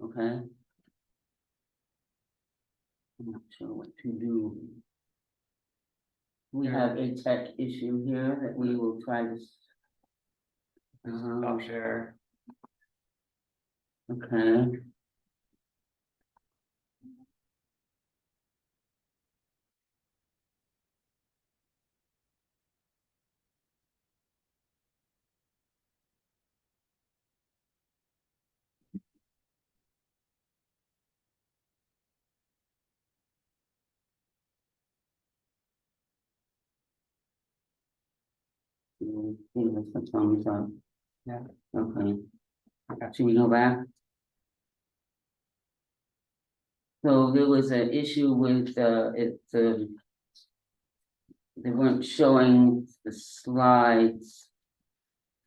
Okay. I'm not sure what to do. We have a tech issue here that we will try to. Stop share. Okay. What's wrong with that? Yeah. Okay. Should we go back? So there was an issue with they weren't showing the slides.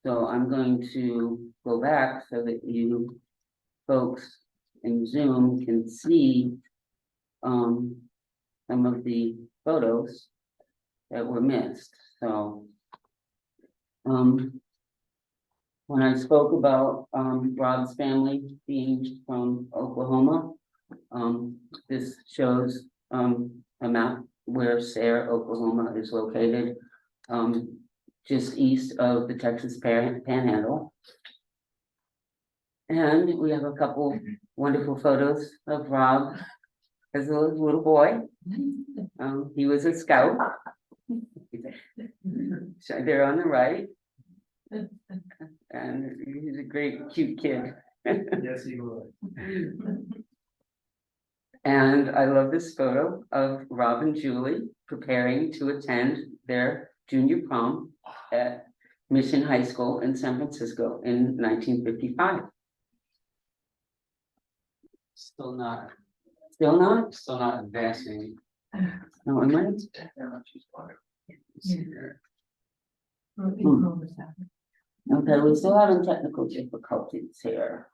So I'm going to go back so that you folks in Zoom can see some of the photos that were missed. So when I spoke about Rob's family being from Oklahoma, this shows a map where Sayre, Oklahoma is located, just east of the Texas Panhandle. And we have a couple wonderful photos of Rob as a little boy. He was a scout. So there on the right. And he's a great, cute kid. Yes, he was. And I love this photo of Rob and Julie preparing to attend their junior prom at Mission High School in San Francisco in 1955. Still not advancing. No, am I? Okay, we're still having technical difficulties here.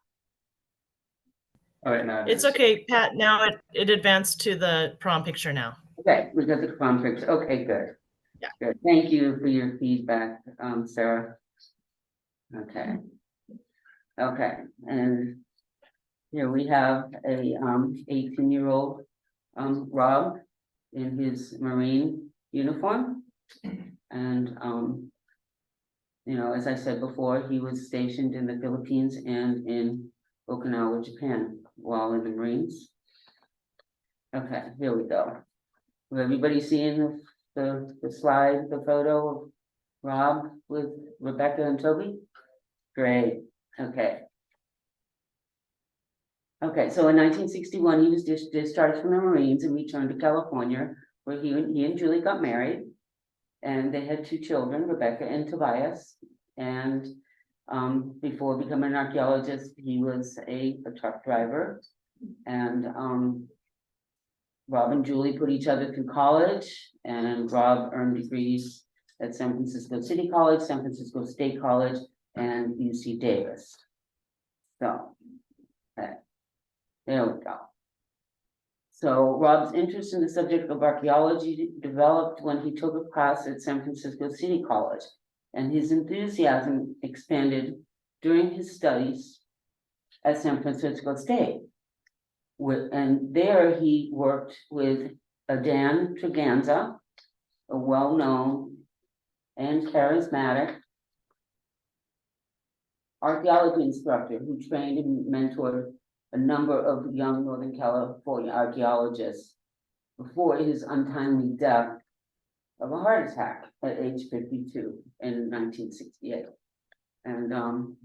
All right, now It's okay, Pat. Now it advanced to the prom picture now. Okay, we got the prom picture. Okay, good. Yeah. Good. Thank you for your feedback, Sarah. Okay. Okay, and here we have a 18-year-old Rob in his Marine uniform. And you know, as I said before, he was stationed in the Philippines and in Okinawa, Japan, while in the Marines. Okay, here we go. Will everybody seeing the slide, the photo of Rob with Rebecca and Toby? Great, okay. Okay, so in 1961, he was discharged from the Marines and returned to California, where he and Julie got married. And they had 2 children, Rebecca and Tobias. And before becoming an archaeologist, he was a truck driver. And Rob and Julie put each other through college, and Rob earned degrees at San Francisco City College, San Francisco State College, and UC Davis. So, okay. There we go. So Rob's interest in the subject of archaeology developed when he took a class at San Francisco City College, and his enthusiasm expanded during his studies at San Francisco State. And there he worked with Adán Treganza, a well-known and charismatic archaeology instructor who trained and mentored a number of young Northern California archaeologists before his untimely death of a heart attack at age 52 in 1968. And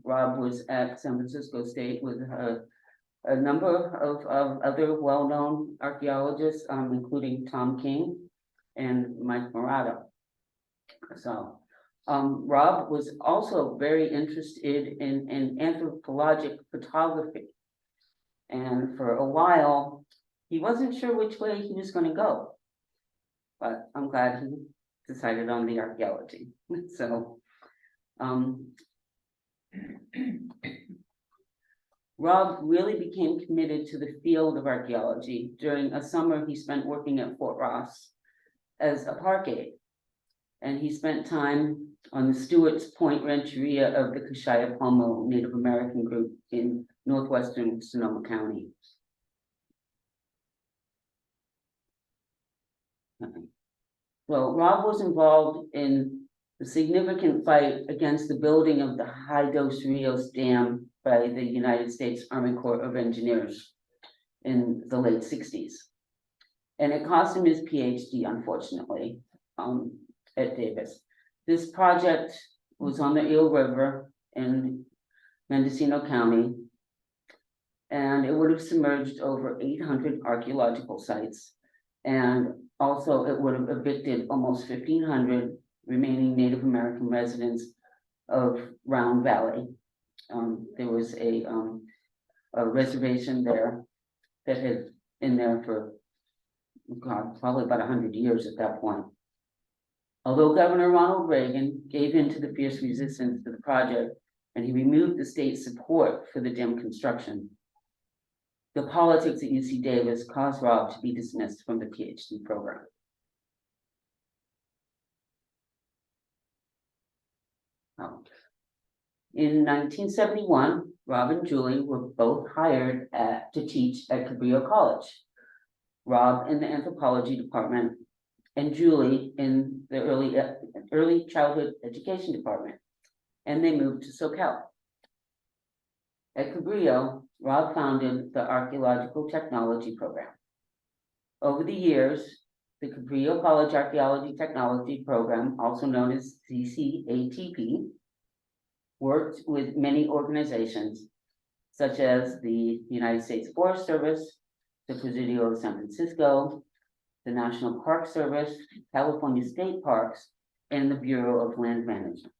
Rob was at San Francisco State with a number of other well-known archaeologists, including Tom King and Mike Morata. So Rob was also very interested in anthropologic photography. And for a while, he wasn't sure which way he was going to go. But I'm glad he decided on the archaeology. So Rob really became committed to the field of archaeology during a summer he spent working at Fort Ross as a park aide. And he spent time on the Stewart's Point Rancheria of the Kashaya Pomo Native American group in northwestern Sonoma County. Well, Rob was involved in the significant fight against the building of the High Dos Rios Dam by the United States Army Corps of Engineers in the late 60s. And it cost him his PhD, unfortunately, at Davis. This project was on the Eel River in Mendocino County, and it would have submerged over 800 archaeological sites. And also it would have evicted almost 1,500 remaining Native American residents of Round Valley. There was a reservation there that had been there for, God, probably about 100 years at that point. Although Governor Ronald Reagan gave in to the fierce resistance to the project and he removed the state's support for the dam construction, the politics at UC Davis caused Rob to be dismissed from the PhD program. In 1971, Rob and Julie were both hired to teach at Cabrillo College. Rob in the anthropology department and Julie in the early childhood education department, and they moved to SoCal. At Cabrillo, Rob founded the Archaeological Technology Program. Over the years, the Cabrillo College Archaeology Technology Program, also known as CCATP, worked with many organizations, such as the United States Forest Service, the Presidio of San Francisco, the National Park Service, California State Parks, and the Bureau of Land Management.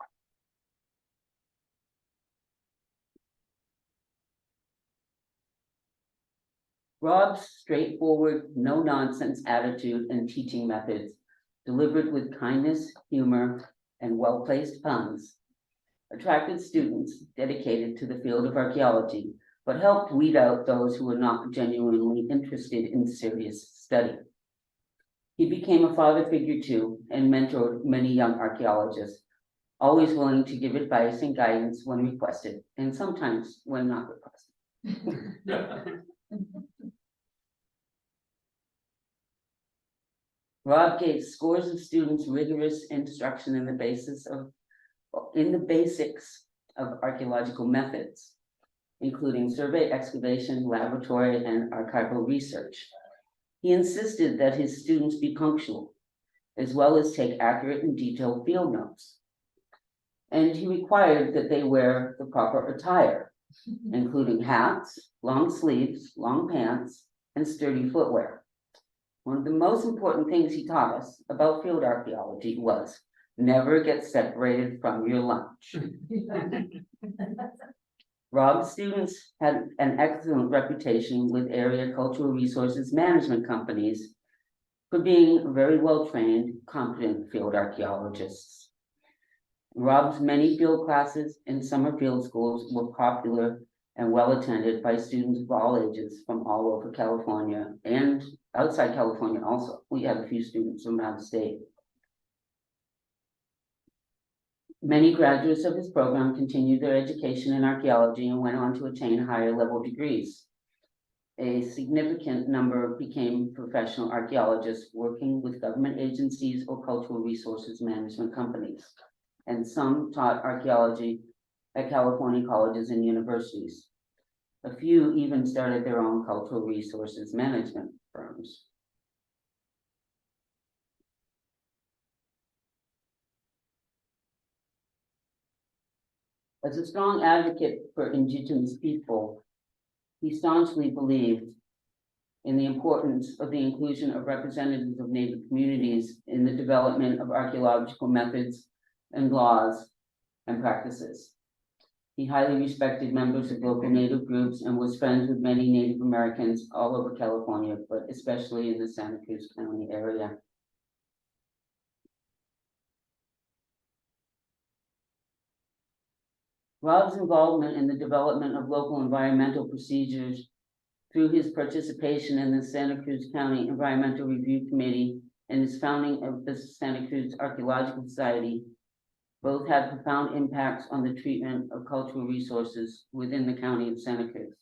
Rob's straightforward, no-nonsense attitude and teaching methods, delivered with kindness, humor, and well-placed puns, attracted students dedicated to the field of archaeology, but helped weed out those who were not genuinely interested in serious study. He became a father figure too, and mentored many young archaeologists, always willing to give advice and guidance when requested, and sometimes when not requested. Rob gave scores of students rigorous instruction in the basics of archaeological methods, including survey, excavation, laboratory, and archival research. He insisted that his students be punctual, as well as take accurate and detailed field notes. And he required that they wear the proper attire, including hats, long sleeves, long pants, and sturdy footwear. One of the most important things he taught us about field archaeology was never get separated from your lunch. Rob's students had an excellent reputation with area cultural resources management companies for being very well-trained, competent field archaeologists. Rob's many field classes in summer field schools were popular and well-attended by students of all ages from all over California and outside California also. We have a few students from out of state. Many graduates of his program continued their education in archaeology and went on to attain higher level degrees. A significant number became professional archaeologists working with government agencies or cultural resources management companies. And some taught archaeology at California colleges and universities. A few even started their own cultural resources management firms. As a strong advocate for Indigenous people, he staunchly believed in the importance of the inclusion of representatives of Native communities in the development of archaeological methods and laws and practices. He highly respected members of local Native groups and was friends with many Native Americans all over California, but especially in the Santa Cruz County area. Rob's involvement in the development of local environmental procedures through his participation in the Santa Cruz County Environmental Review Committee and his founding of the Santa Cruz Archaeological Society both had profound impacts on the treatment of cultural resources within the county of Santa Cruz.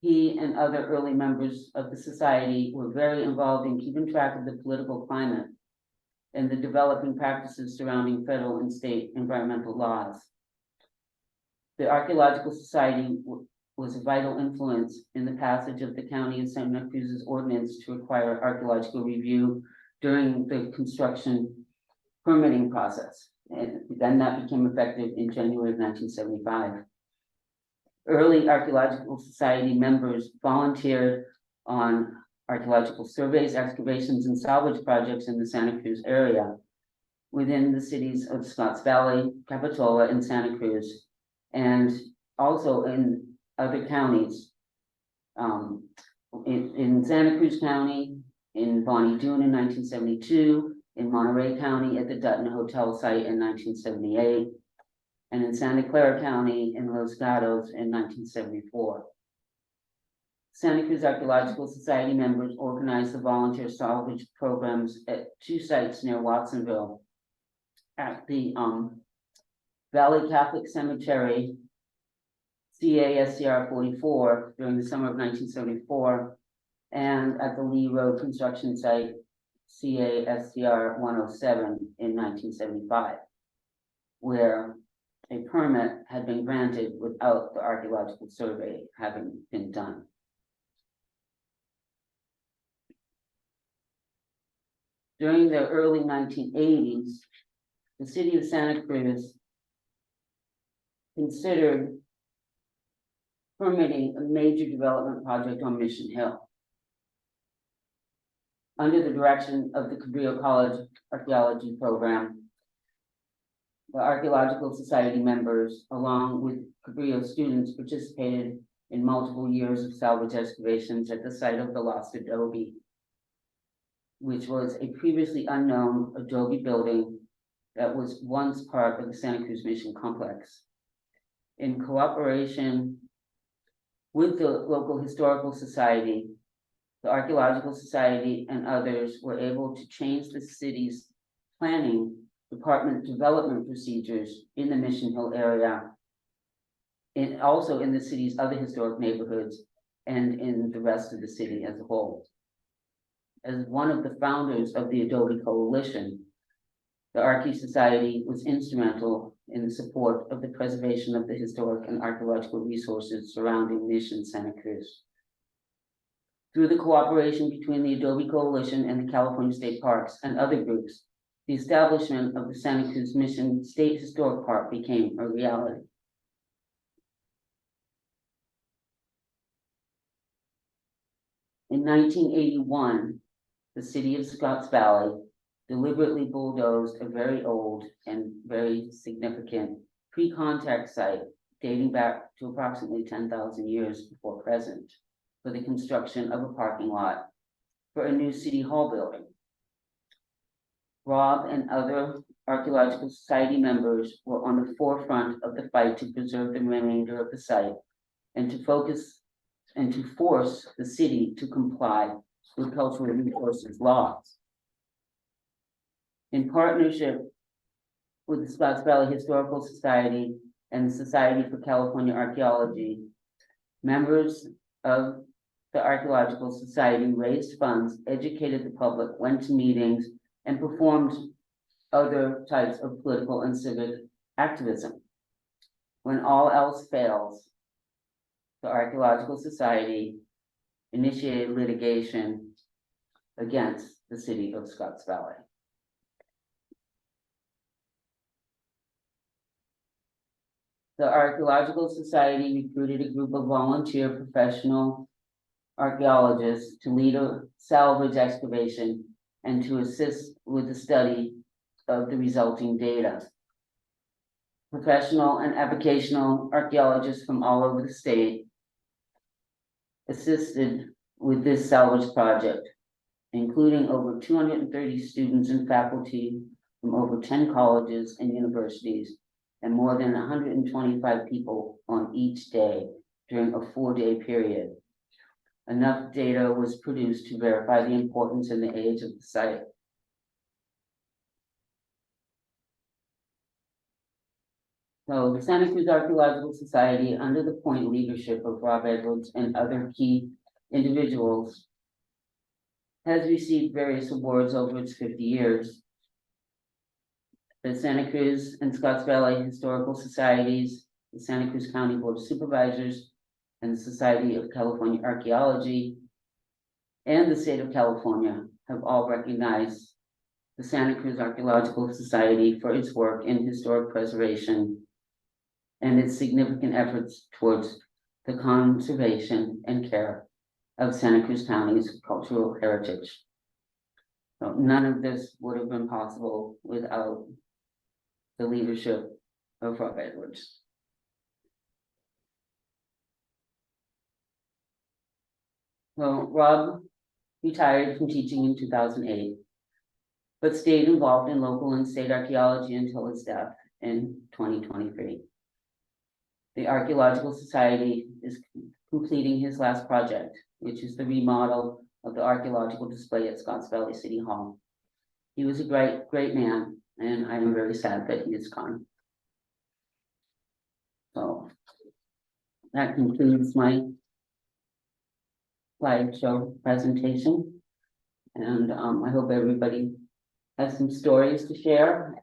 He and other early members of the society were very involved in keeping track of the political climate and the developing practices surrounding federal and state environmental laws. The Archaeological Society was a vital influence in the passage of the County of Santa Cruz's ordinance to require archaeological review during the construction permitting process. And then that became effective in January of 1975. Early Archaeological Society members volunteered on archaeological surveys, excavations, and salvage projects in the Santa Cruz area within the cities of Scotts Valley, Capitola, and Santa Cruz, and also in other counties. In Santa Cruz County, in Bonnie Doon in 1972, in Monterey County at the Dutton Hotel site in 1978, and in Santa Clara County in Los Gatos in 1974. Santa Cruz Archaeological Society members organized the volunteer salvage programs at 2 sites near Watsonville, at the Valley Catholic Cemetery, CASCR 44 during the summer of 1974, and at the Lee Road construction site, CASCR 107 in 1975, where a permit had been granted without the archaeological survey having been done. During the early 1980s, the city of Santa Cruz considered permitting a major development project on Mission Hill. Under the direction of the Cabrillo College Archaeology program, the Archaeological Society members, along with Cabrillo students, participated in multiple years of salvage excavations at the site of the lost adobe, which was a previously unknown adobe building that was once part of the Santa Cruz Mission complex. In cooperation with the local historical society, the Archaeological Society and others were able to change the city's planning department development procedures in the Mission Hill area, and also in the city's other historic neighborhoods and in the rest of the city as a whole. As one of the founders of the Adobe Coalition, the Archae Society was instrumental in the support of the preservation of the historic and archaeological resources surrounding Mission Santa Cruz. Through the cooperation between the Adobe Coalition and the California State Parks and other groups, the establishment of the Santa Cruz Mission State Historic Park became a reality. In 1981, the city of Scotts Valley deliberately bulldozed a very old and very significant pre-contact site dating back to approximately 10,000 years before present for the construction of a parking lot for a new city hall building. Rob and other Archaeological Society members were on the forefront of the fight to preserve the remainder of the site and to force the city to comply with cultural resources laws. In partnership with the Scotts Valley Historical Society and the Society for California Archaeology, members of the Archaeological Society raised funds, educated the public, went to meetings, and performed other types of political and civic activism. When all else fails, the Archaeological Society initiated litigation against the city of Scotts Valley. The Archaeological Society recruited a group of volunteer professional archaeologists to lead a salvage excavation and to assist with the study of the resulting data. Professional and avocational archaeologists from all over the state assisted with this salvage project, including over 230 students and faculty from over 10 colleges and universities, and more than 125 people on each day during a 4-day period. Enough data was produced to verify the importance and the age of the site So the Santa Cruz Archaeological Society, under the point leadership of Rob Edwards and other key individuals, has received various awards over its 50 years. The Santa Cruz and Scotts Valley Historical Societies, the Santa Cruz County Board of Supervisors, and the Society of California Archaeology, and the state of California have all recognized the Santa Cruz Archaeological Society for its work in historic preservation and its significant efforts towards the conservation and care of Santa Cruz County's cultural heritage. So none of this would have been possible without the leadership of Rob Edwards. Well, Rob retired from teaching in 2008, but stayed involved in local and state archaeology until his death in 2023. The Archaeological Society is completing his last project, which is the remodel of the archaeological display at Scotts Valley City Hall. He was a great man, and I am very sad that he is gone. So that concludes my slideshow presentation. And I hope everybody has some stories to share.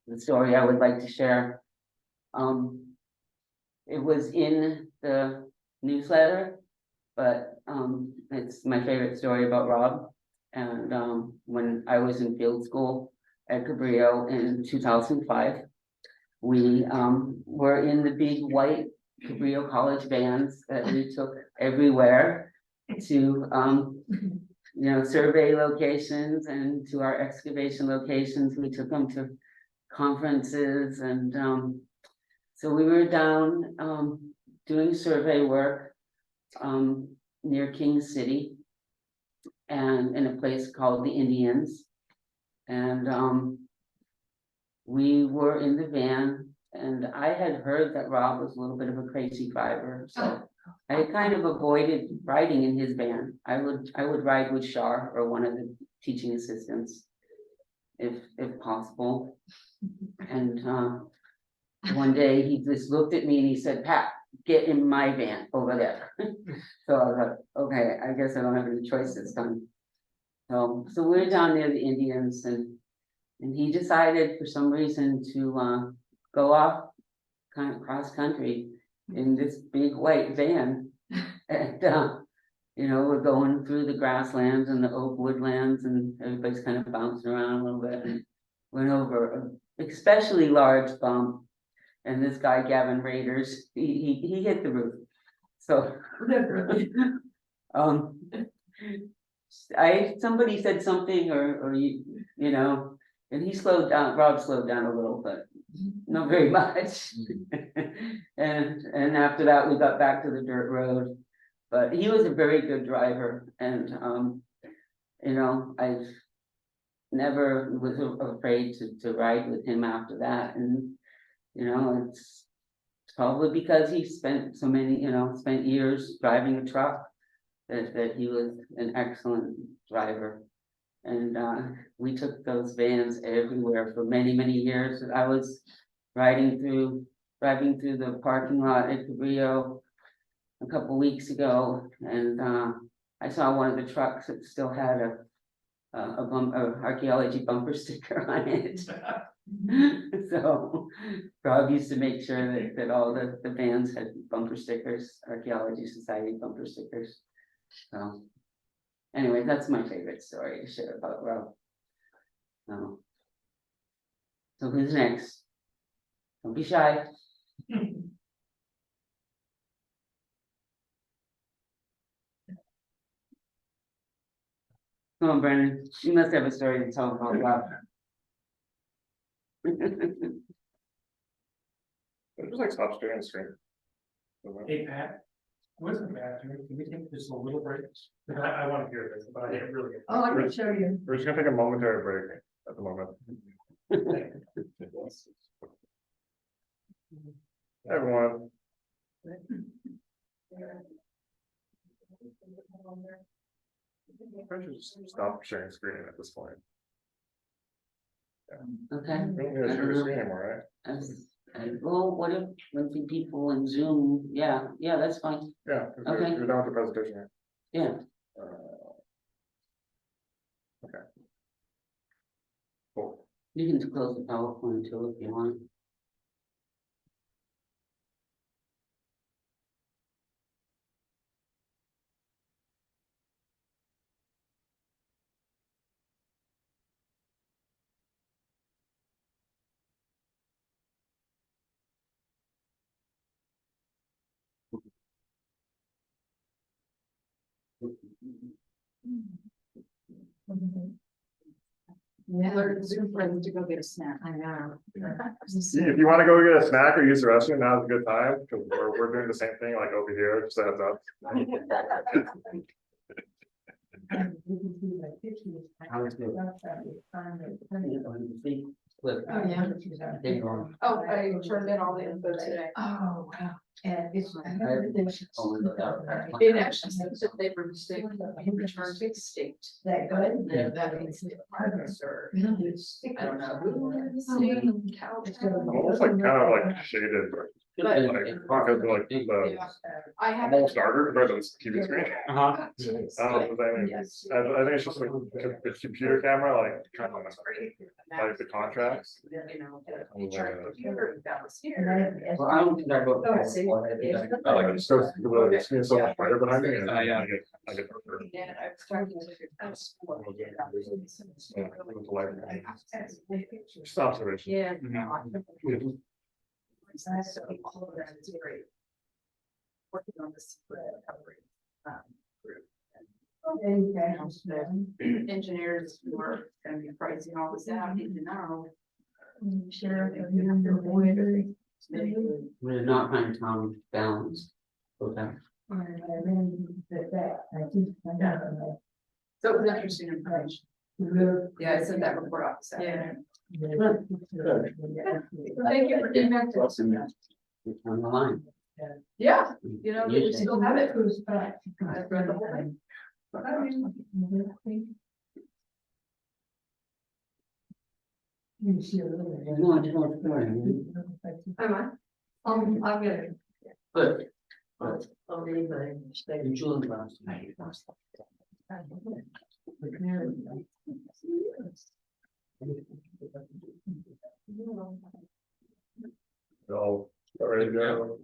The story I would like to share, it was in the newsletter, but it's my favorite story about Rob. And when I was in field school at Cabrillo in 2005, we were in the big white Cabrillo College vans that we took everywhere to survey locations and to our excavation locations. We took them to conferences, and so we were down doing survey work near King City and in a place called the Indians. And we were in the van, and I had heard that Rob was a little bit of a crazy driver, so I kind of avoided riding in his van. I would ride with Shar or one of the teaching assistants if possible. And one day he just looked at me and he said, "Pat, get in my van over there." So I was like, okay, I guess I don't have any choice this time. So we're down near the Indians, and he decided for some reason to go off kind of cross country in this big white van. And we're going through the grasslands and the oak woodlands, and everybody's kind of bouncing around a little bit, and went over an especially large bump. And this guy, Gavin Raiders, he hit the roof. So somebody said something, or and he slowed down. Rob slowed down a little, but not very much. and after that, we got back to the dirt road. But he was a very good driver, and I never was afraid to ride with him after that. And it's probably because he spent so many, spent years driving a truck, that he was an excellent driver. And we took those vans everywhere for many years. I was driving through the parking lot at Cabrillo a couple weeks ago, and I saw one of the trucks that still had a archaeology bumper sticker on it. So Rob used to make sure that all the vans had bumper stickers, Archaeology Society bumper stickers. So anyway, that's my favorite story to share about Rob. So who's next? Don't be shy. Come on, Brendan. You must have a story to tell about Rob. Just like stop sharing the screen. Hey, Pat, wasn't bad. Can we take just a little break? I want to hear this, but I didn't really. Oh, I can show you. We're just gonna take a momentary break at the moment. Hey, everyone. I should just stop sharing screen at this point. Okay. We don't need to share the screen anymore, right? what if, when see people in Zoom, yeah, that's fine, Yeah, Okay. you're done with the presentation. yeah. Okay. Cool. You can close the PowerPoint too if you want. Yeah, we're Zoom friends to go get a snack. I know. If you wanna go get a snack or use the restroom, now's a good time, because we're doing the same thing like over here, just a heads up. Flip. Oh, yeah. There you go. Oh, I turned in all the info today. Oh, wow. And it's. It actually says that they were mistaken, he returned to the state. That good? Yeah, that means the departments are. I don't know. Almost like kind of like shaded, like, because like the I have. almost darker compared to this TV screen. Uh-huh. I think it's just like the computer camera, like trying to like the contrast. You know, computer that was here. Well, I don't think I wrote. Oh, I see. I like it, so the screen is so much brighter behind me, and I get. Yeah, I was talking to. Yeah, with the light. Just observation. Yeah. Mhm. So all of that is great. Working on this. Engineers who are gonna be pricing all this out need to know. Sure. We're not find Tom balance. Okay. So it was interesting information. Yeah, I sent that report off this afternoon. Thank you for getting back to us. On the line. Yeah, you know, we still have it. I've read the whole thing. No, I just want to know. Am I? I'm gonna. Good. I'll read the. And Julie last. All ready to go.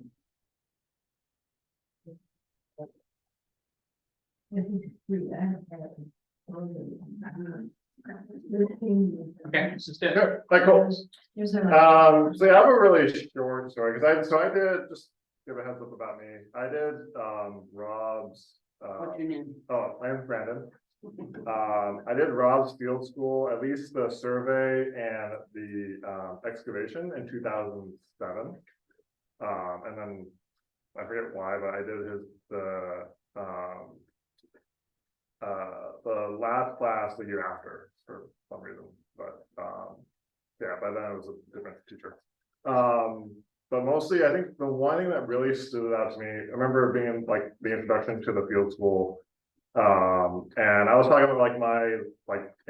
Okay, this is it. Good, like, cool. So yeah, I have a really short story, because I did, just give a heads up about me, I did, Rob's, What's your name? oh, my name's Brandon. I did Rob's field school, at least the survey and the, excavation in 2007. And then, I forget why, but I did the last class the year after for some reason, but, yeah, by then it was a different teacher. But mostly, I think the one thing that really stood out to me, I remember being like the introduction to the field school. And I was talking about like my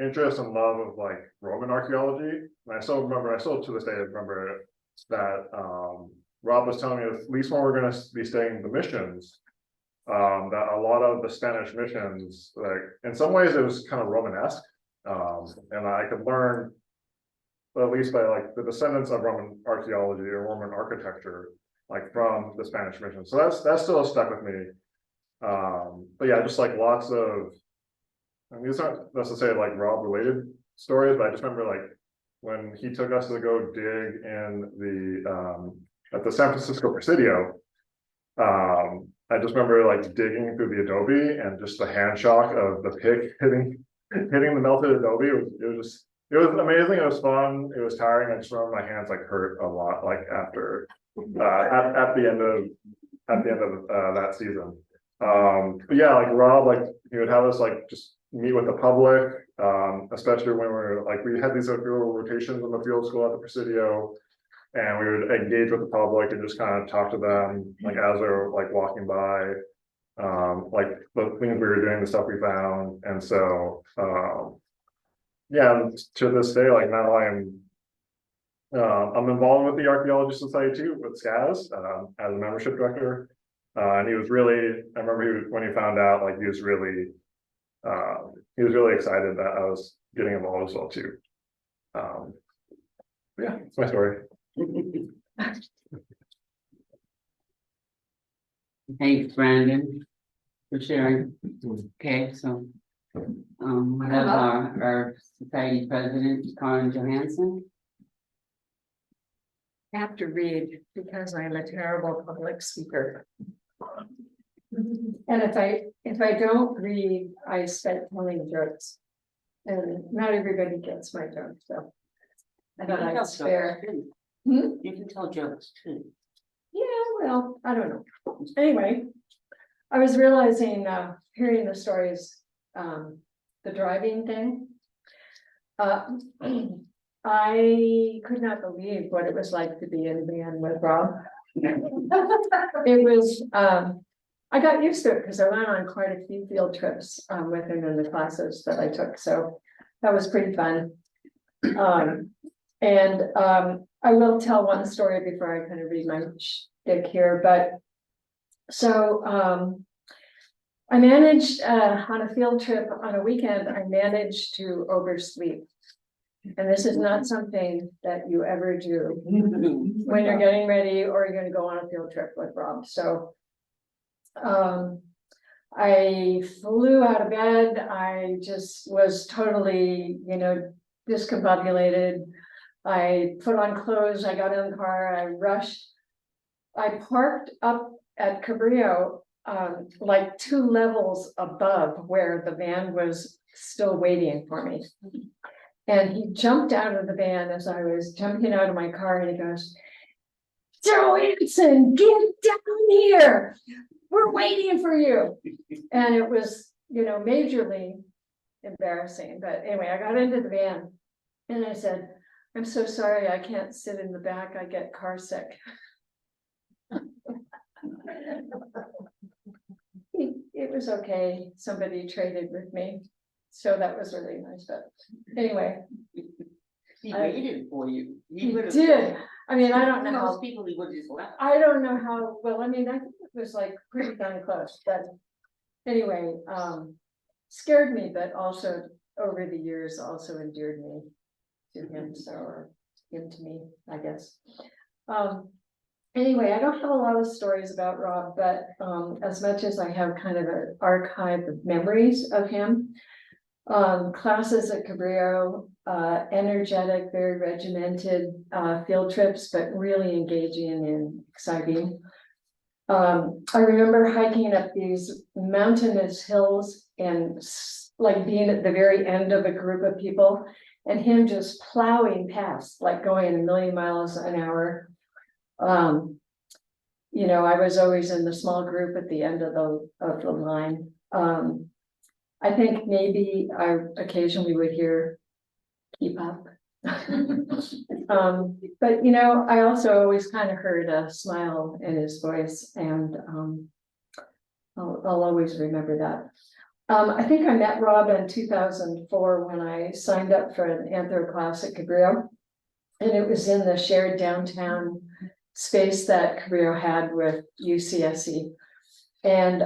interest and love of like Roman archaeology. And I still to this day remember that Rob was telling me at least when we're gonna be studying the missions, that a lot of the Spanish missions, like in some ways it was kind of Romanesque. And I could learn, at least by like the descendants of Roman archaeology or Roman architecture, like from the Spanish mission. So that's still stuck with me. But yeah, just like lots of, I mean, these aren't necessarily like Rob related stories, but I just remember like when he took us to go dig in the at the San Francisco Presidio. I just remember like digging through the adobe and just the hand shock of the pick hitting the melted adobe. It was amazing. It was fun. It was tiring. I just remember my hands like hurt a lot, like after at the end of that season. But yeah, like Rob, like he would have us like just meet with the public, especially when we had these little rotations in the field school at the Presidio, and we would engage with the public and just kind of talk to them like as they're like walking by, like the things we were doing, the stuff we found. And so yeah, to this day, like now I'm I'm involved with the Archaeology Society too, with SCAS, as a membership director. And he was really, I remember when he found out, like he was really excited that I was getting involved as well too. Yeah, it's my story. Thanks, Brandon, for sharing. Okay, so. We have our society president, Karen Johansson. Have to read because I'm a terrible public speaker. And if I don't read, I start telling jokes. And not everybody gets my jokes, so. I thought I'd spare. You can tell jokes too. Yeah, well, I don't know. Anyway, I was realizing, hearing the stories, the driving thing. I could not believe what it was like to be in a van with Rob. It was, I got used to it because I went on quite a few field trips with him in the classes that I took, so that was pretty fun. I will tell one story before I kind of read my shtick here, but so I managed on a field trip on a weekend, I managed to oversleep. And this is not something that you ever do when you're getting ready or you're going to go on a field trip with Rob. So I flew out of bed. I just was totally, discombobulated. I put on clothes. I got in the car. I rushed. I parked up at Cabrillo, like 2 levels above where the van was still waiting for me. And he jumped out of the van as I was jumping out of my car, and he goes, "Julie Olsen, get down here. We're waiting for you." And it was, majorly embarrassing. But anyway, I got into the van and I said, "I'm so sorry, I can't sit in the back. I get car sick." It was okay. Somebody traded with me. So that was really nice, but anyway. He waited for you. He did. I mean, I don't know Most how, people he would just left. I don't know how, well, I mean, I think it was like pretty darn close, but anyway, scared me, but also over the years also endeared me to him, so, or him to me, I guess. Anyway, I don't have a lot of stories about Rob, but as much as I have kind of an archive of memories of him. Classes at Cabrillo, energetic, very regimented field trips, but really engaging and exciting. I remember hiking up these mountainous hills and like being at the very end of a group of people and him just plowing past, like going 1,000,000 miles an hour. I was always in the small group at the end of the line. I think maybe I occasionally would hear "keep up." But I also always kind of heard a smile in his voice, and I'll always remember that. I think I met Rob in 2004 when I signed up for an anthro class at Cabrillo, and it was in the shared downtown space that Cabrillo had with UCSC. And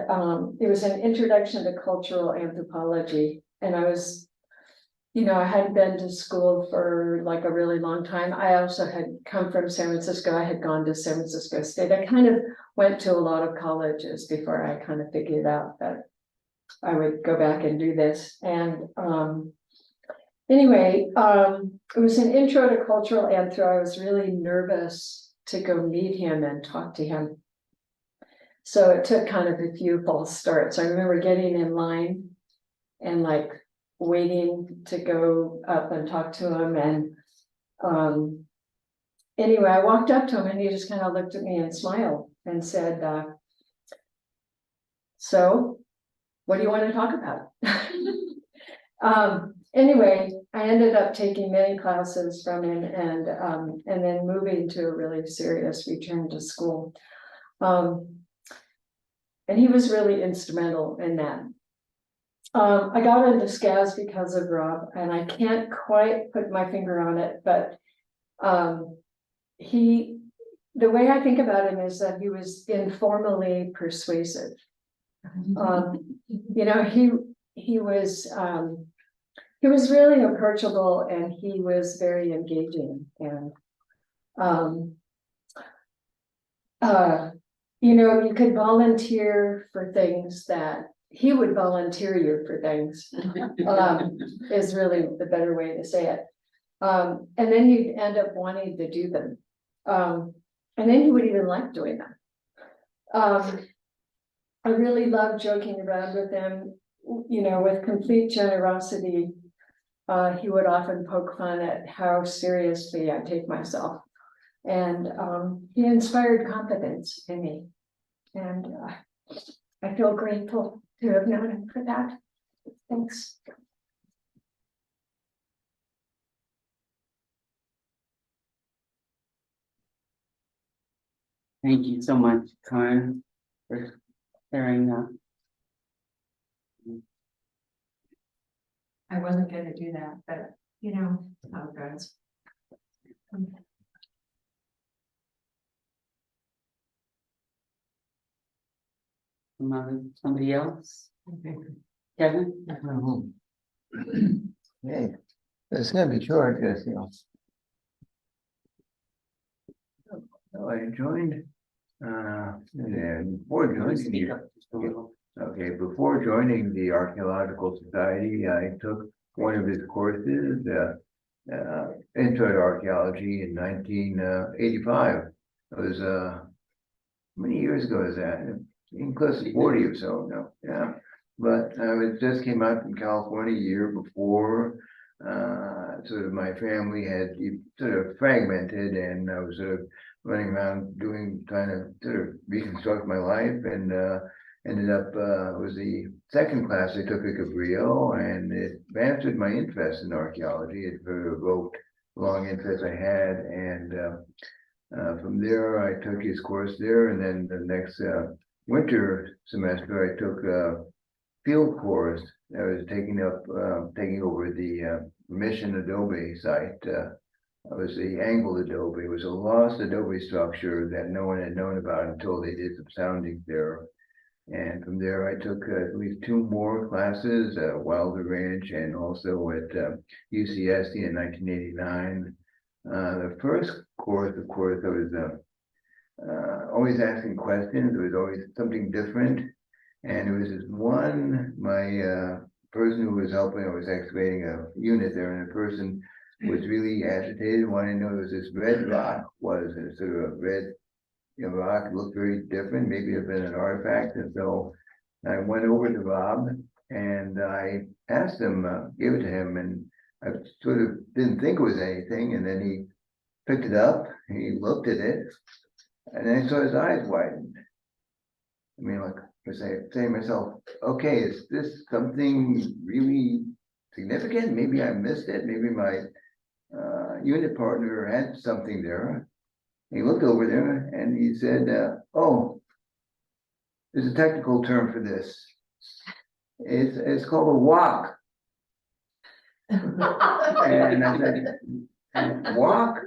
it was an introduction to cultural anthropology. And I was, I hadn't been to school for like a really long time. I also had come from San Francisco. I had gone to San Francisco State. I kind of went to a lot of colleges before I kind of figured out that I would go back and do this. And anyway, it was an intro to cultural anthro. I was really nervous to go meet him and talk to him. So it took kind of a few false starts. I remember getting in line and like waiting to go up and talk to him. And anyway, I walked up to him and he just kind of looked at me and smiled and said, "So what do you want to talk about?" Anyway, I ended up taking many classes from him and then moving to a really serious return to school. And he was really instrumental in that. I got into SCAS because of Rob, and I can't quite put my finger on it, but the way I think about him is that he was informally persuasive. You know, he was really approachable, and he was very engaging, and you know, you could volunteer for things that he would volunteer you for things, is really the better way to say it. And then you'd end up wanting to do them. And then you would even like doing them. I really love joking around with him, you know, with complete generosity. He would often poke fun at how seriously I take myself. And he inspired confidence in me. And I feel grateful to have known him for that. Thanks. Thank you so much, Karen, for sharing that. I wasn't gonna do that, but you know how it goes. Somebody else? Kevin? Hey, it's gonna be short, because, you know. So I joined, and before joining Speak the, up just a little. okay, before joining the Archaeological Society, I took one of his courses, Intro to Archaeology in 1985. It was, how many years ago is that? In close to 40 or so, no, yeah. But it just came out from California a year before. Sort of my family had sort of fragmented, and I was sort of running around trying to sort of reconstruct my life, and ended up, it was the second class I took at Cabrillo, and it answered my interest in archaeology. It sort of evoked a long interest I had, and from there I took his course there, and then the next winter semester I took a field course. I was taking over the Mission Adobe site. It was the angled adobe. It was a lost adobe structure that no one had known about until they did some sounding there. And from there, I took at least 2 more classes, Wilder Ranch and also at UCSD in 1989. The first course, of course, I was always asking questions. There was always something different. And it was this one, my person who was helping, I was excavating a unit there, and the person was really agitated, wanting to know what this red rock was. And sort of a red, you know, rock looked very different, maybe it had been an artifact. And so I went over to Rob and I asked him, gave it to him, and I sort of didn't think it was anything. And then he picked it up, he looked at it, and then I saw his eyes widen. I mean, like I was saying to myself, okay, is this something really significant? Maybe I missed it. Maybe my unit partner had something there. He looked over there and he said, oh, there's a technical term for this. It's called a walk. And I said, walk?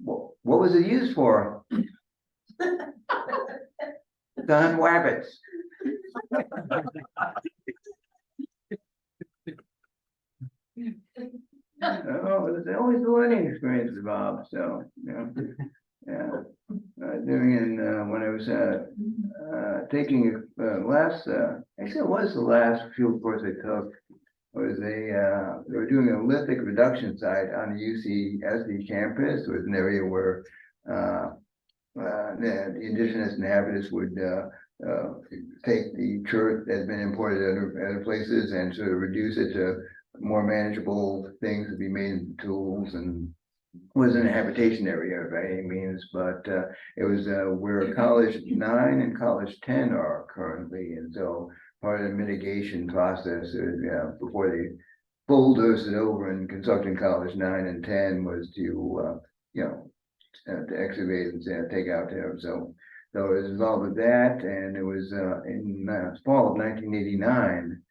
What was it used for? To hunt rabbits. Oh, it was always a learning experience with Bob, so, you know, yeah. When I was taking last, actually it was the last field course I took, was they were doing a lithic reduction site on the UCSD campus. It was an area where the indigenous inhabitants would take the chert that had been imported other places and sort of reduce it to more manageable things to be made into tools, and wasn't a habitation area by any means, but it was where College 9 and College 10 are currently, and so part of the mitigation process before they bulldozed it over and constructing College 9 and 10 was to to excavate and take out there. So it was involved with that, and it was in fall of 1989,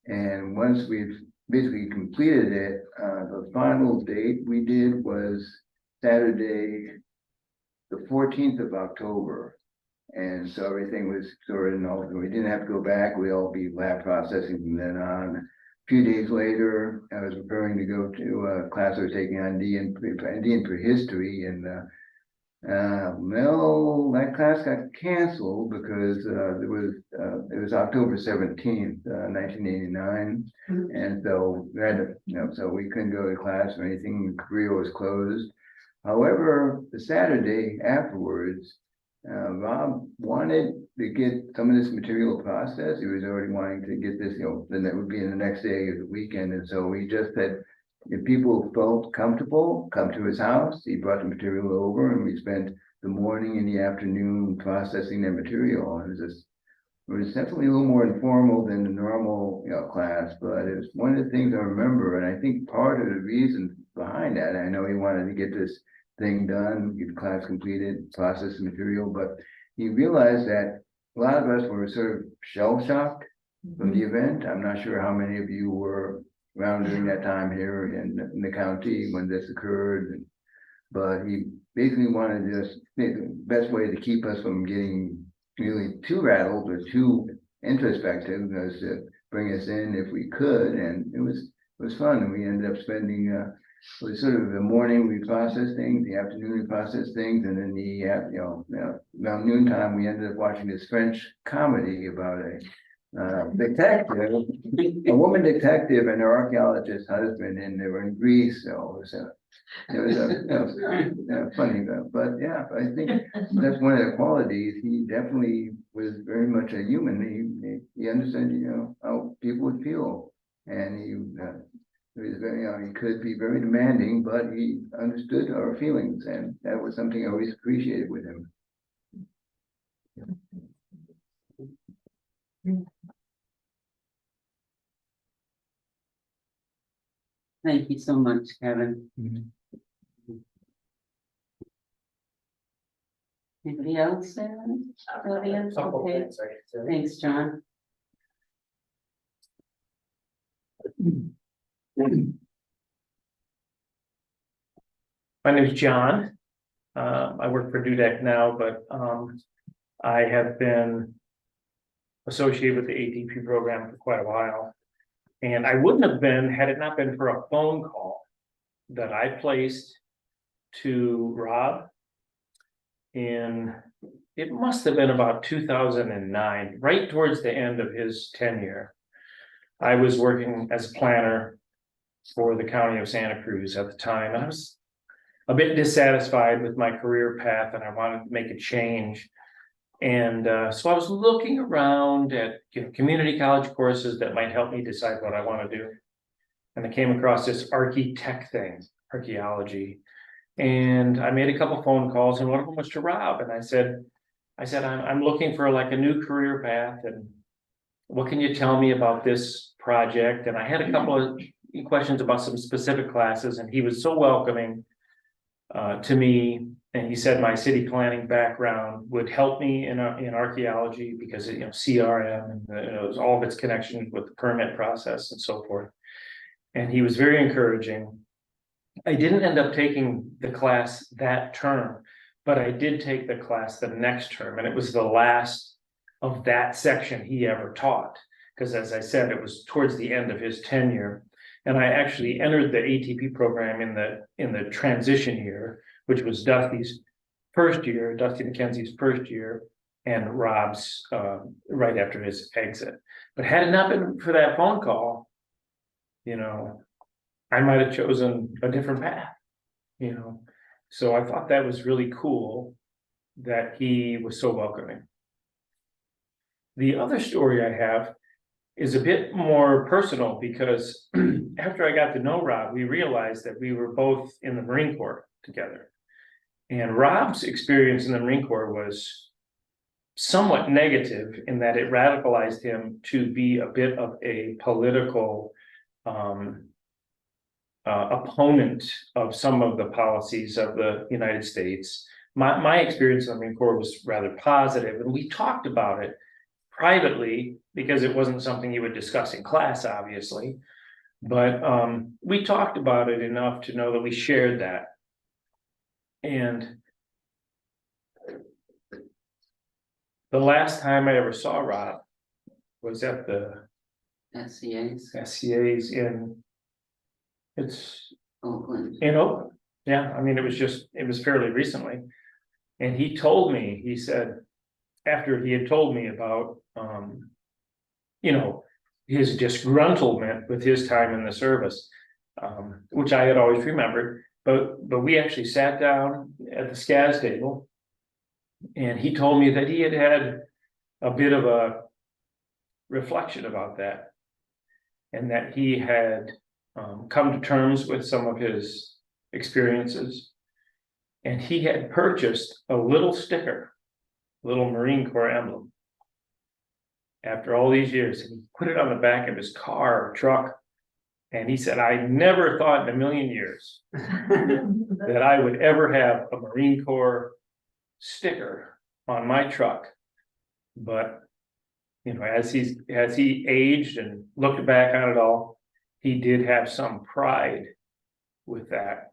and once we've basically completed it, the final date we did was Saturday, the 14th of October. And so everything was sort of, we didn't have to go back, we'd all be lab processing from then on. A few days later, I was preparing to go to a class I was taking on Indian prehistory, and well, that class got canceled because it was October 17th, 1989. And so we had to, so we couldn't go to class or anything. Cabrillo was closed. However, the Saturday afterwards, Rob wanted to get some of this material processed. He was already wanting to get this, then that would be in the next day of the weekend. And so we just said, if people felt comfortable, come to his house. He brought the material over, and we spent the morning and the afternoon processing that material. And it was definitely a little more informal than the normal, class, but it was one of the things I remember. And I think part of the reason behind that, I know he wanted to get this thing done, get the class completed, process the material, but he realized that a lot of us were sort of shell shocked from the event. I'm not sure how many of you were around during that time here in the county when this occurred, but he basically wanted to just make the best way to keep us from getting really too rattled or too introspective was to bring us in if we could, and it was fun. And we ended up spending it was sort of the morning we processed things, the afternoon we processed things, and then around noontime we ended up watching this French comedy about a detective, a woman detective and her archaeologist husband, and they were in Greece. So it was funny though. But yeah, I think that's one of the qualities. He definitely was very much a human. He understood, how people would feel, and he was very, he could be very demanding, but he understood our feelings, and that was something I always appreciated with him. Thank you so much, Kevin. Anybody else? Audience? Okay, thanks, John. My name is John. I work for DUDEC now, but I have been associated with the ATP program for quite a while. And I wouldn't have been had it not been for a phone call that I placed to Rob it must have been about 2009, right towards the end of his tenure. I was working as a planner for the county of Santa Cruz at the time. I was a bit dissatisfied with my career path, and I wanted to make a change. And so I was looking around at community college courses that might help me decide what I want to do. And I came across this architect thing, archaeology. And I made a couple phone calls, and one of them was to Rob. And I said, I'm looking for like a new career path, and what can you tell me about this project? And I had a couple of questions about some specific classes, and he was so welcoming to me. And he said my city planning background would help me in archaeology because CRM and all of its connections with the permit process and so forth. And he was very encouraging. I didn't end up taking the class that term, but I did take the class the next term, and it was the last of that section he ever taught. Because as I said, it was towards the end of his tenure. And I actually entered the ATP program in the transition year, which was Dusty's first year, Dusty McKenzie's first year, and Rob's right after his exit. But had it not been for that phone call, I might have chosen a different path, So I thought that was really cool that he was so welcoming. The other story I have is a bit more personal because after I got to know Rob, we realized that we were both in the Marine Corps together. And Rob's experience in the Marine Corps was somewhat negative in that it radicalized him to be a bit of a political opponent of some of the policies of the United States. My experience in the Marine Corps was rather positive, and we talked about it privately because it wasn't something you would discuss in class, obviously. But we talked about it enough to know that we shared that. And the last time I ever saw Rob was at the SCA's, SCA's it's Oakland. in Oakland. Yeah, I mean, it was fairly recently. And he told me, he said, after he had told me about, you know, his disgruntlement with his time in the service, which I had always remembered, but we actually sat down at the SCAS table. And he told me that he had had a bit of a reflection about that. And that he had come to terms with some of his experiences. And he had purchased a little sticker, little Marine Corps emblem. After all these years, and he put it on the back of his car or truck. And he said, I never thought in a million years that I would ever have a Marine Corps sticker on my truck. But, you know, as he aged and looked back on it all, he did have some pride with that,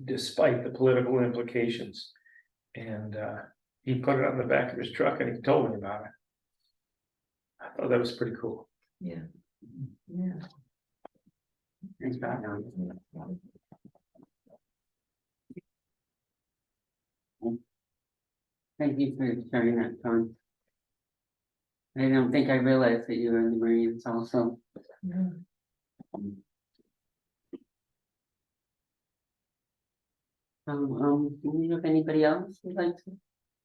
despite the political implications. And he put it on the back of his truck and he told me about it. I thought that was pretty cool. Yeah. Thanks, Rob. Thank you for sharing that, Tom. I don't think I realized that you were in the Marines also. Do you have anybody else who'd like to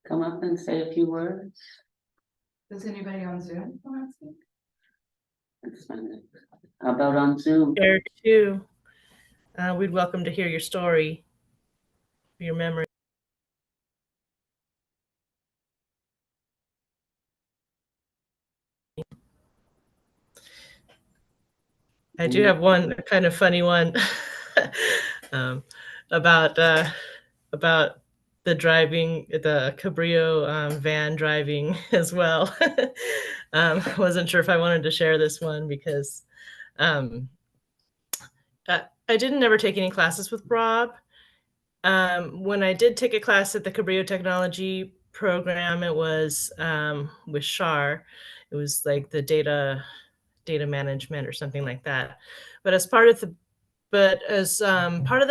come up and say a few words? Does anybody on Zoom want to speak? That's fine. How about on Zoom? There too. We'd welcome to hear your story, your memory. I do have one kind of funny one about the driving, the Cabrillo van driving as well. Wasn't sure if I wanted to share this one because I didn't ever take any classes with Rob. When I did take a class at the Cabrillo Technology program, it was with Shar. It was like the data management or something like that. But as part of the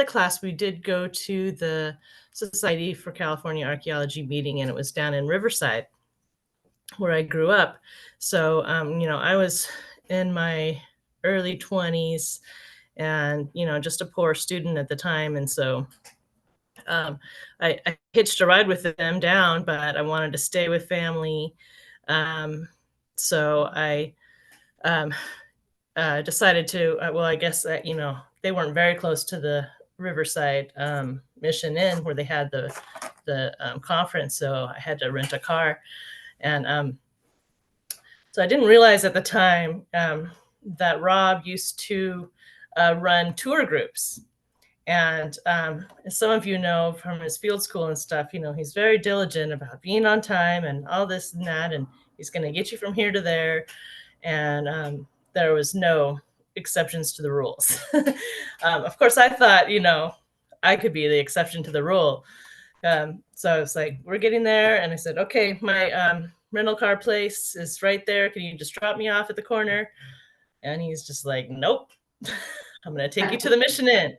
class, we did go to the Society for California Archaeology meeting, and it was down in Riverside, where I grew up. So, you know, I was in my early 20s and, you know, just a poor student at the time. And so I hitched a ride with them down, but I wanted to stay with family. So I decided to, well, I guess that, you know, they weren't very close to the Riverside Mission Inn where they had the conference. So I had to rent a car. And so I didn't realize at the time that Rob used to run tour groups. And as some of you know from his field school and stuff, you know, he's very diligent about being on time and all this and that. And he's going to get you from here to there. And there was no exceptions to the rules. Of course, I thought, you know, I could be the exception to the rule. So I was like, we're getting there. And I said, okay, my rental car place is right there. Can you just drop me off at the corner? And he's just like, nope. I'm going to take you to the Mission Inn.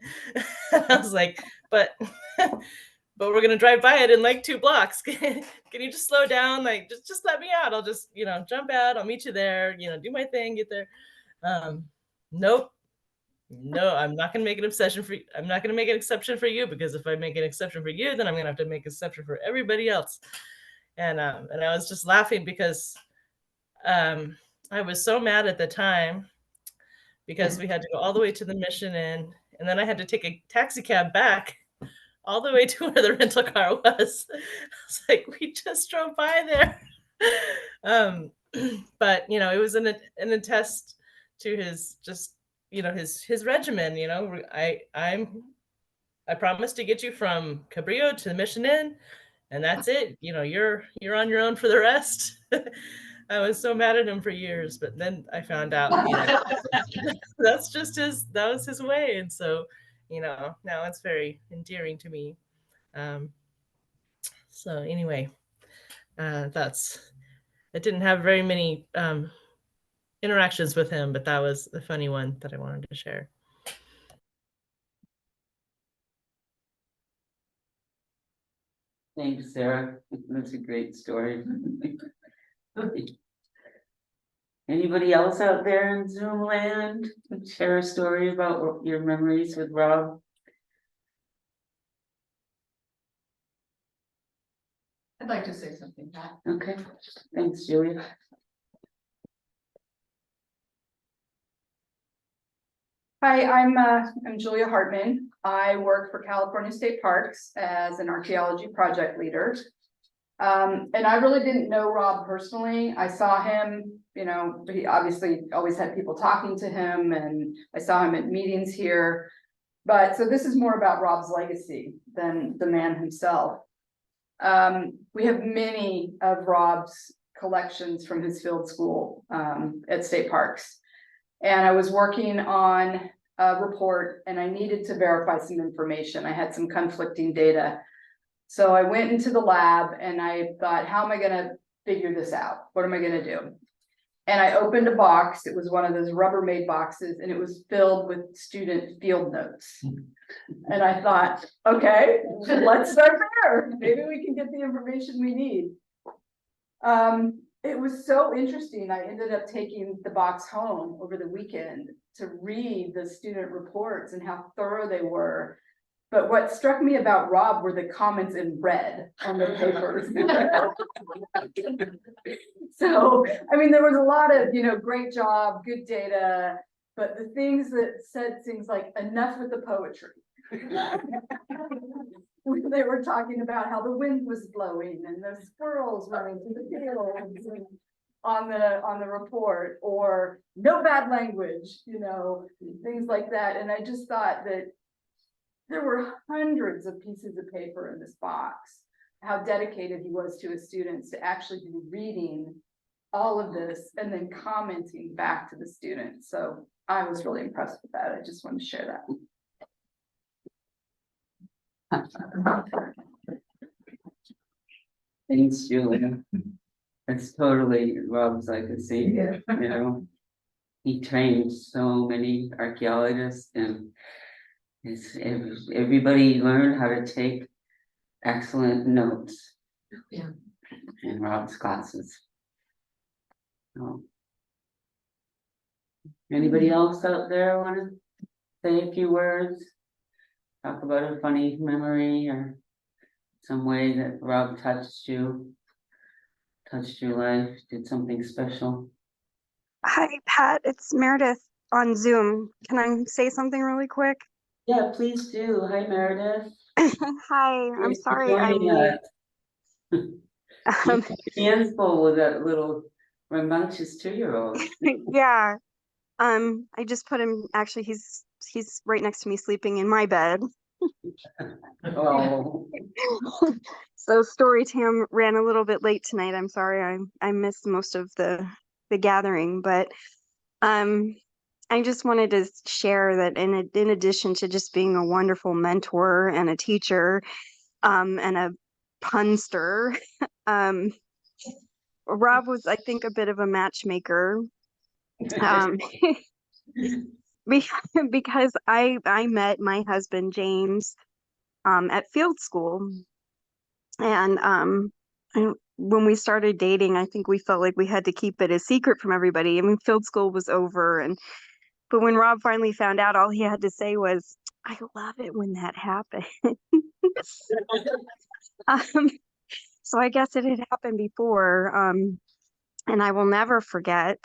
I was like, but we're going to drive by it in like 2 blocks. Can you just slow down? Like, just let me out. I'll just, you know, jump out. I'll meet you there, you know, do my thing, get there. Nope. No, I'm not going to make an exception for you. I'm not going to make an exception for you, because if I make an exception for you, then I'm going to have to make an exception for everybody else. And I was just laughing because I was so mad at the time, because we had to go all the way to the Mission Inn, and then I had to take a taxi cab back all the way to where the rental car was. I was like, we just drove by there. But you know, it was an attest to his just, you know, his regimen. You know, I promised to get you from Cabrillo to the Mission Inn, and that's it. You know, you're on your own for the rest. I was so mad at him for years, but then I found out, you know, that was his way. And so, you know, now it's very endearing to me. So anyway, I didn't have very many interactions with him, but that was a funny one that I wanted to share. Thanks, Sarah. That's a great story. Anybody else out there in Zoom land share a story about your memories with Rob? I'd like to say something, Pat. Okay, thanks, Julia. Hi, I'm Julia Hartman. I work for California State Parks as an archaeology project leader. And I really didn't know Rob personally. I saw him, you know, he obviously always had people talking to him, and I saw him at meetings here. But so this is more about Rob's legacy than the man himself. We have many of Rob's collections from his field school at State Parks. And I was working on a report and I needed to verify some information. I had some conflicting data. So I went into the lab and I thought, how am I gonna figure this out? What am I gonna do? And I opened a box. It was one of those Rubbermaid boxes and it was filled with student field notes. And I thought, okay, let's start there. Maybe we can get the information we need. It was so interesting. I ended up taking the box home over the weekend to read the student reports and how thorough they were. But what struck me about Rob were the comments in red on the papers. So, I mean, there was a lot of, you know, great job, good data, but the things that said things like enough with the poetry. They were talking about how the wind was blowing and the squirrels running through the fields and on the report, or no bad language, you know, things like that. And I just thought that there were hundreds of pieces of paper in this box, how dedicated he was to his students to actually be reading all of this and then commenting back to the students. So I was really impressed with that. I just wanted to share that. Thanks, Julia. That's totally Rob's legacy, you know. He trained so many archaeologists and everybody learned how to take excellent notes. Yeah. In Rob's classes. So, anybody else out there want to say a few words? Talk about a funny memory or some way that Rob touched your life, did something special. Hi, Pat. It's Meredith on Zoom. Can I say something really quick? Yeah, please do. Hi, Meredith. Hi, I'm Thanks for sorry I'm joining late. Hands full with that little rambunctious 2-year-old. Yeah. I just put him, actually, he's right next to me sleeping in my bed. Oh. So story time ran a little bit late tonight. I'm sorry I missed most of the gathering, but I just wanted to share that in addition to just being a wonderful mentor and a teacher, and a punster, Rob was, I think, a bit of a matchmaker. Because I met my husband James at field school, and when we started dating, I think we felt like we had to keep it a secret from everybody. I mean, field school was over, but when Rob finally found out, all he had to say was, "I love it when that happens." So I guess it had happened before. And I will never forget,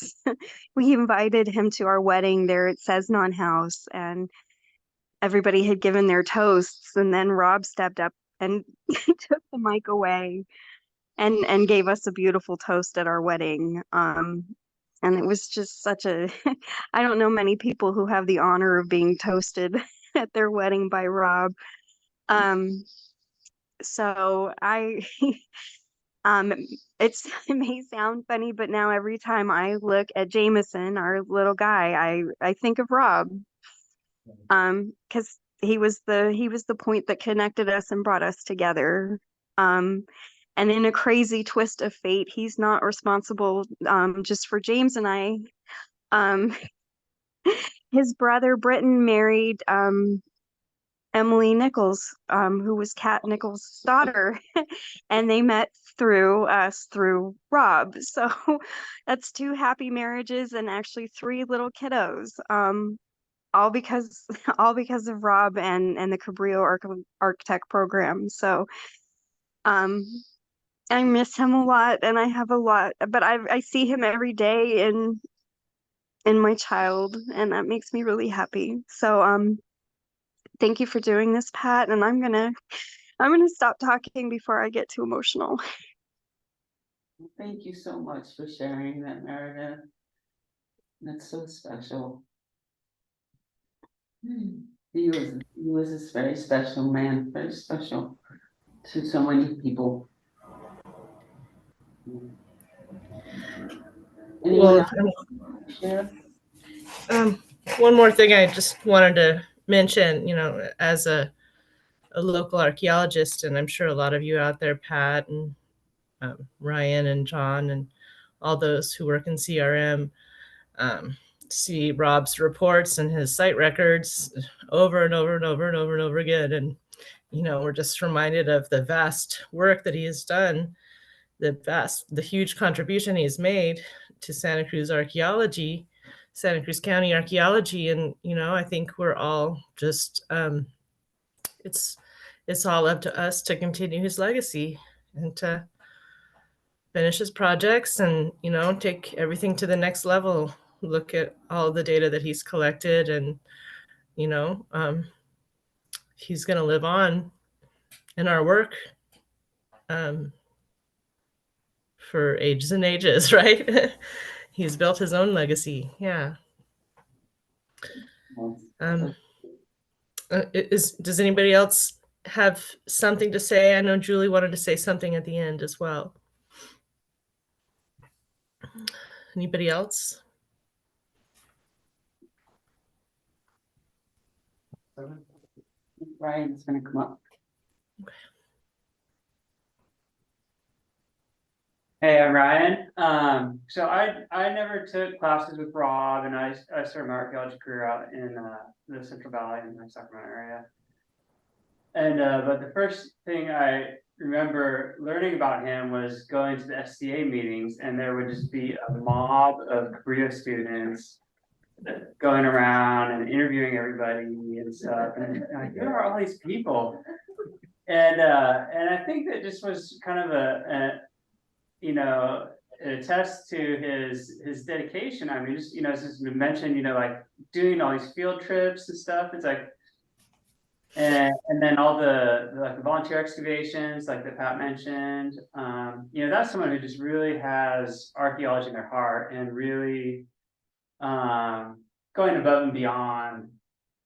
we invited him to our wedding there at Cessnon House, and everybody had given their toasts, and then Rob stepped up and took the mic away and gave us a beautiful toast at our wedding. And it was just such a, I don't know many people who have the honor of being toasted at their wedding by Rob. So it may sound funny, but now every time I look at Jameson, our little guy, I think of Rob. Because he was the point that connected us and brought us together. And in a crazy twist of fate, he's not responsible just for James and I. Um, his brother Britton married Emily Nichols, who was Kat Nichols' daughter, and they met through us through Rob. So that's 2 happy marriages and actually 3 little kiddos. All because all because of Rob and the Cabrillo Architect program. So I miss him a lot, and I have a lot, but I see him every day in my child, and that makes me really happy. So thank you for doing this, Pat, and I'm gonna stop talking before I get too emotional. Thank you so much for sharing that, Meredith. That's so special. He was a very special man, very special to so many people. Anyone Well, else share? one more thing I just wanted to mention, as a local archaeologist, and I'm sure a lot of you out there, Pat and Ryan and John and all those who work in CRM, see Rob's reports and his site records over and over and over and over and over again. And, we're just reminded of the vast work that he has done, the huge contribution he's made to Santa Cruz archaeology, Santa Cruz County archaeology. And, I think we're all just, it's all up to us to continue his legacy and to finish his projects and, take everything to the next level. Look at all the data that he's collected, and, he's going to live on in our work for ages and ages, right? He's built his own legacy. Yeah. Does anybody else have something to say? I know Julie wanted to say something at the end as well. Anybody else? Ryan's gonna come up. Hey, I'm Ryan. So I never took classes with Rob, and I started my archaeology career out in the Central Valley in the Sacramento area. And but the first thing I remember learning about him was going to the SCA meetings, and there would just be a mob of Cabrillo students going around and interviewing everybody and stuff. And like, who are all these people? And I think that just was kind of a attest to his dedication. I mean, just as we mentioned, like doing all these field trips and stuff. It's like, and then all the like the volunteer excavations, like that Pat mentioned. That's someone who just really has archaeology in their heart and really going above and beyond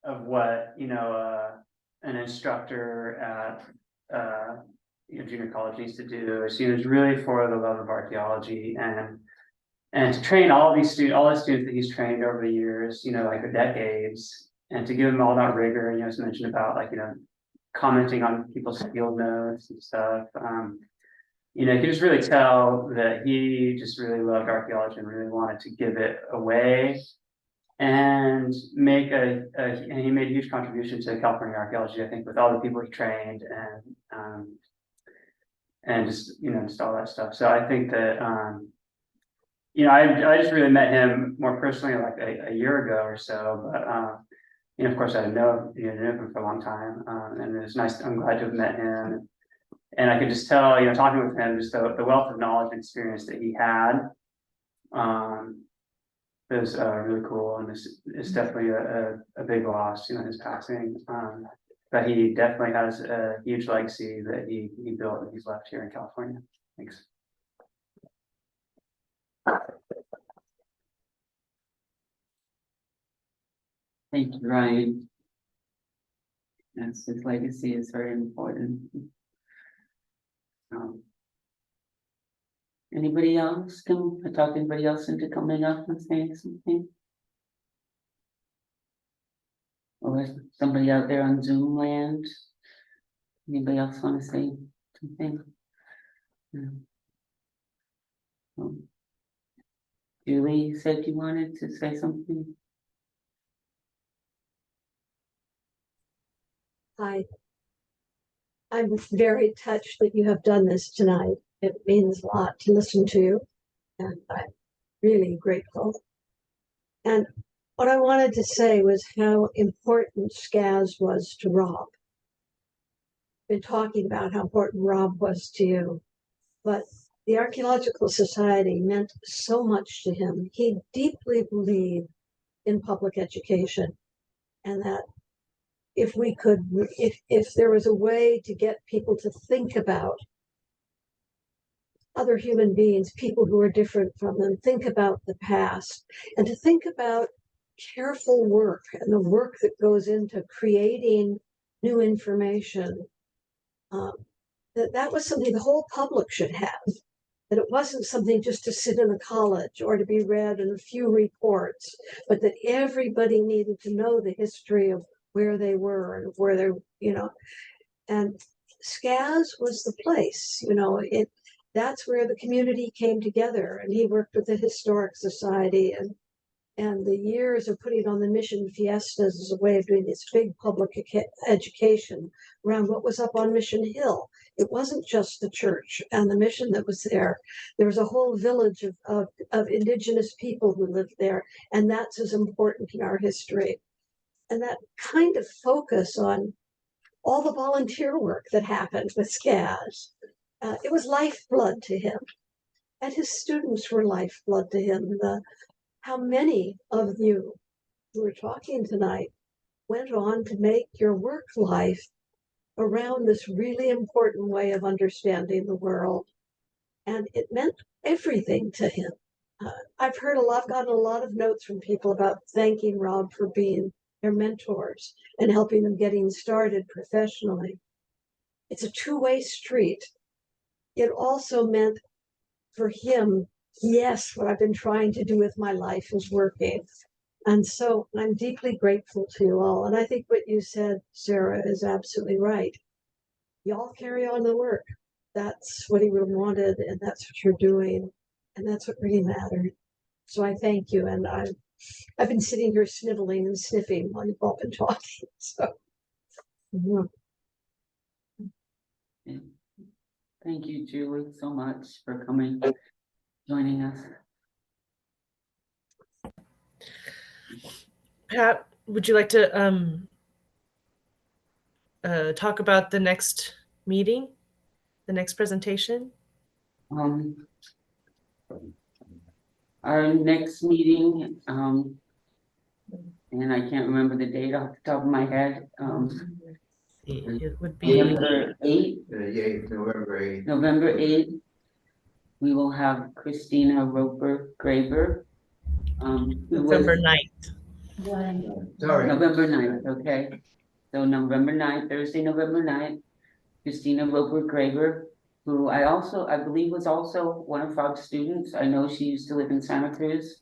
of what an instructor at junior college needs to do. So it's really for the love of archaeology and to train all the students that he's trained over the years, like the decades, and to give them all that rigor. As mentioned about commenting on people's field notes and stuff. You can just really tell that he just really loved archaeology and really wanted to give it away and make and he made a huge contribution to California archaeology, I think, with all the people he trained and just just all that stuff. So I think that I just really met him more personally like a year ago or so, but of course I knew him for a long time, and it's nice. I'm glad to have met him, and I could just tell, talking with him, just the wealth of knowledge and experience that he had. It was really cool, and it's definitely a big loss, his passing. But he definitely has a huge legacy that he built and he's left here in California. Thanks. Thank you, Ryan. Yes, his legacy is very important. Anybody else? Can I talk anybody else into coming up and saying something? Or is somebody out there on Zoom land? Anybody else want to say something? Julie said you wanted to say something. I'm very touched that you have done this tonight. It means a lot to listen to you, and I'm really grateful. And what I wanted to say was how important SCAS was to Rob. Been talking about how important Rob was to you, but the Archaeological Society meant so much to him. He deeply believed in public education, and that if we could, if there was a way to get people to think about other human beings, people who are different from them, think about the past, and to think about careful work and the work that goes into creating new information, that was something the whole public should have. That it wasn't something just to sit in a college or to be read in a few reports, but that everybody needed to know the history of where they were and where they're, and SCAS was the place, that's where the community came together, and he worked with the Historic Society, and the years of putting on the mission fiestas as a way of doing this big public education around what was up on Mission Hill. It wasn't just the church and the mission that was there. There was a whole village of indigenous people who lived there, and that's as important in our history. And that kind of focus on all the volunteer work that happened with SCAS, it was lifeblood to him. And his students were lifeblood to him. How many of you who are talking tonight went on to make your work life around this really important way of understanding the world. And it meant everything to him. I've gotten a lot of notes from people about thanking Rob for being their mentors and helping them getting started professionally. It's a two-way street. It also meant for him, yes, what I've been trying to do with my life is working. And so I'm deeply grateful to you all. And I think what you said, Sarah, is absolutely right. Y'all carry on the work. That's what he really wanted, and that's what you're doing. And that's what really mattered. So I thank you. And I've been sitting here sniveling and sniffing while you've all been talking. So Thank you, Julie, so much for coming, joining us. Pat, would you like to talk about the next meeting, the next presentation? Our next meeting, and I can't remember the date off the top of my head. It would be November 8th. November 8th. We will have Christina Roper Graber. November 9th. Sorry. November 9th, okay. So November 9th, Thursday, November 9th, Christina Roper Graber, who I believe was also one of our students. I know she used to live in Santa Cruz.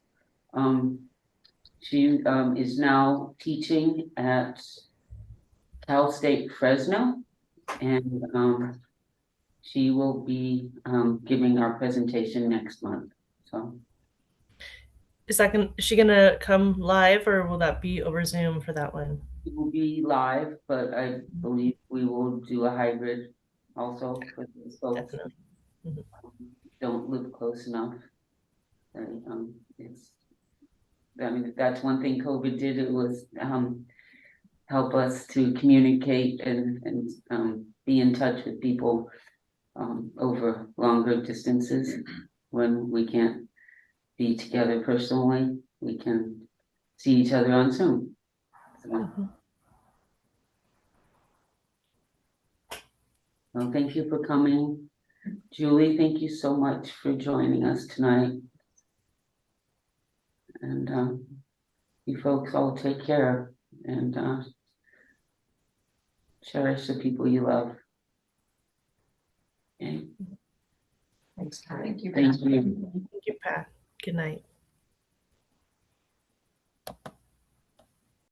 She is now teaching at Cal State Fresno, and she will be giving our presentation next month. So Is she gonna come live, or will that be over Zoom for that one? it will be live, but I believe we will do a hybrid also for these folks. Definitely. Don't live close enough. That's one thing COVID did. It was help us to communicate and be in touch with people over longer distances. When we can't be together personally, we can see each other on Zoom. So, well, thank you for coming. Julie, thank you so much for joining us tonight. And you folks all take care and cherish the people you love. Okay. Thanks, Thank you. Thank you. Thank you, Pat. Good night.